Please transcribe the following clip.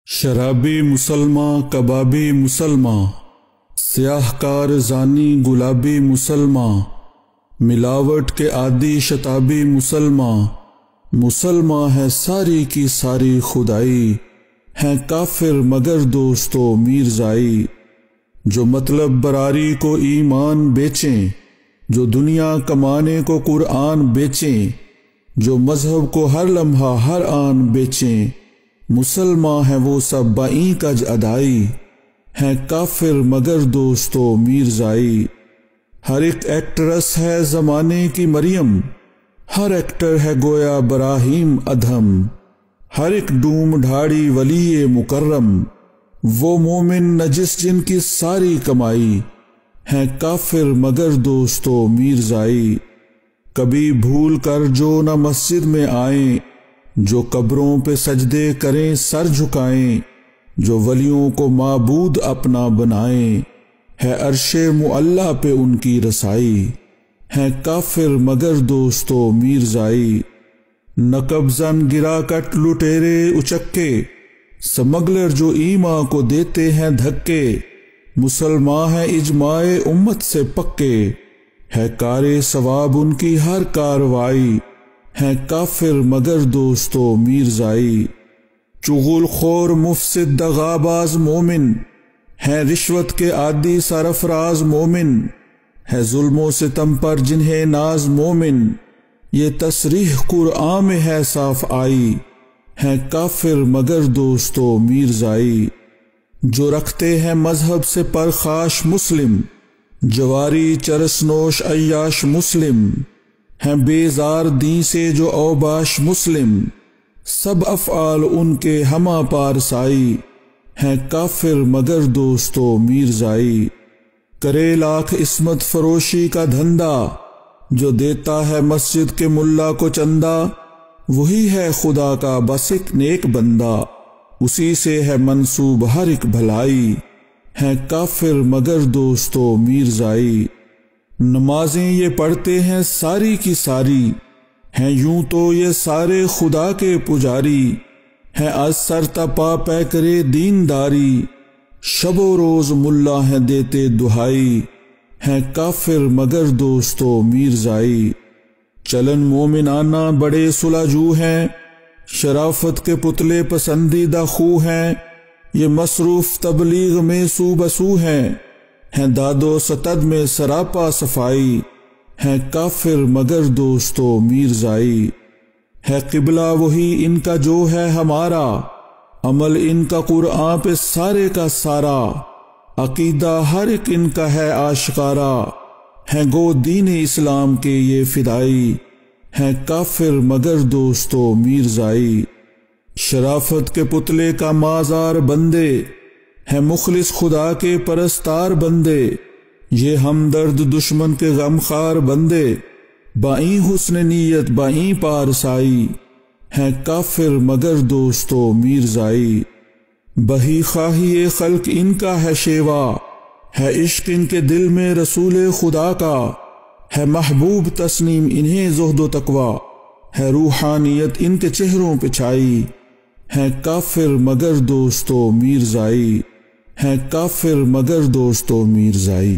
شرابی مسلماں کبابی مسلماں، سیاہ کار زانی گلابی مسلماں، ملاوٹ کے عادی شتابی مسلماں، مسلماں ہے ساری کی ساری خدائی، ہیں کافر مگر دوستو میرزائی۔ جو مطلب براری کو ایمان بیچیں، جو دنیا کمانے کو قرآن بیچیں، جو مذہب کو ہر لمحہ ہر آن بیچیں، مسلمان ہیں وہ سب بائیں کج ادائی، ہیں کافر مگر دوستو میرزائی۔ ہر ایک ایکٹرس ہے زمانے کی مریم، ہر ایکٹر ہے گویا براہیم ادھم، ہر ایک ڈوم ڈھاڑی ولی مکرم، وہ مومن نجس جن کی ساری کمائی، ہیں کافر مگر دوستو میرزائی۔ کبھی بھول کر جو نہ مسجد میں آئیں، جو قبروں پہ سجدے کریں سر جھکائیں، جو ولیوں کو معبود اپنا بنائیں، ہے عرش معلیٰ پہ ان کی رسائی، ہیں کافر مگر دوستو میرزائی۔ نقب زن گرا کٹ لٹیرے اچکے، سمگلر جو ایماں کو دیتے ہیں دھکے، مسلمان ہیں اجماع امت سے پکے، ہے کار ثواب ان کی ہر کاروائی، ہیں کافر مگر دوستو میرزائی۔ چغل خور مفسد دغاباز مومن، ہیں رشوت کے عادی سرفراز مومن، ہے ظلم و ستم پر جنہیں ناز مومن، یہ تصریح قرآن میں ہے صاف آئی، ہیں کافر مگر دوستو میرزائی۔ جو رکھتے ہیں مذہب سے پرخاش مسلم، جواری چرس نوش عیاش مسلم، ہیں بیزار دین سے جو اوباش مسلم، سب افعال ان کے ہمہ پارسائی، ہیں کافر مگر دوستو میرزائی۔ کرے لاکھ عصمت فروشی کا دھندا، جو دیتا ہے مسجد کے ملا کو چندہ، وہی ہے خدا کا بس ایک نیک بندہ، اسی سے ہے منسوب ہر ایک بھلائی، ہیں کافر مگر دوستو میرزائی۔ نمازیں یہ پڑھتے ہیں ساری کی ساری، ہیں یوں تو یہ سارے خدا کے پجاری، ہیں از سر تا پا پیکرے دینداری، شب و روز ملا ہیں دیتے دہائی، ہیں کافر مگر دوستو میرزائی۔ چلن مومنانہ بڑے سلاجو ہیں، شرافت کے پتلے پسندیدہ خو ہیں، یہ مصروف تبلیغ میں سو بسو ہیں داد و ستد میں سراپا صفائی، ہیں کافر مگر دوستو میرزائی۔ ہے قبلہ وہی ان کا جو ہے ہمارا، عمل ان کا قرآن پہ سارے کا سارا، عقیدہ ہر ایک ان کا ہے آشکارا، ہیں گو دین اسلام کے یہ فدائی، ہیں کافر مگر دوستو میرزائی۔ شرافت کے پتلے کا مازار بندے، ہیں مخلص خدا کے پرستار بندے، یہ ہمدرد دشمن کے غمخوار بندے، بائیں حسن نیت بائیں پارسائی، ہیں کافر مگر دوستو میرزائی۔ بہی خواہی خلق ان کا ہے شیوا، ہے عشق ان کے دل میں رسول خدا کا، ہے محبوب تسلیم انہیں زہد و تقوی، ہے روحانیت ان کے چہروں پہ چھائی، ہیں کافر مگر دوستو میرزائی، ہیں کافر مگر دوستو میرزائی۔